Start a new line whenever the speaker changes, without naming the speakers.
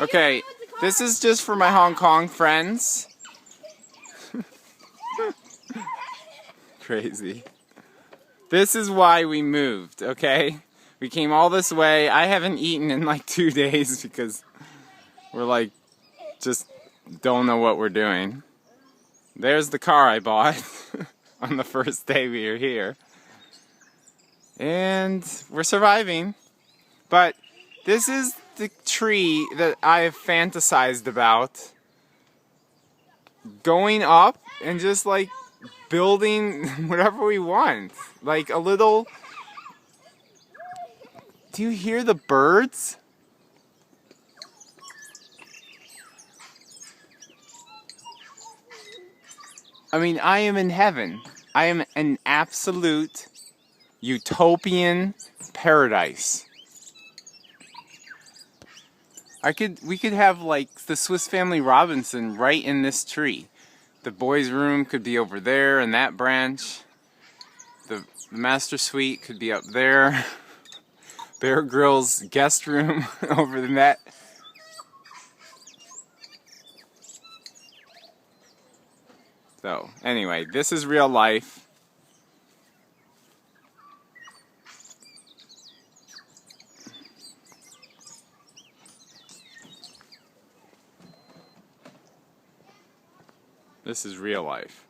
Okay, this is just for my Hong Kong friends. Crazy. This is why we moved, okay? We came all this way. I haven't eaten in like 2 days because we're like, just don't know what we're doing. There's the car I bought on the first day we were here. And we're surviving. But this is the tree that I have fantasized about. Going up and just like building whatever we want. Like a little... Do you hear the birds? I mean, I am in heaven. I am an absolute utopian paradise. We could have like the Swiss Family Robinson right in this tree. The boys' room could be over there in that branch. The master suite could be up there. Bear Grylls guest room over the net. So, anyway, this is real life. This is real life.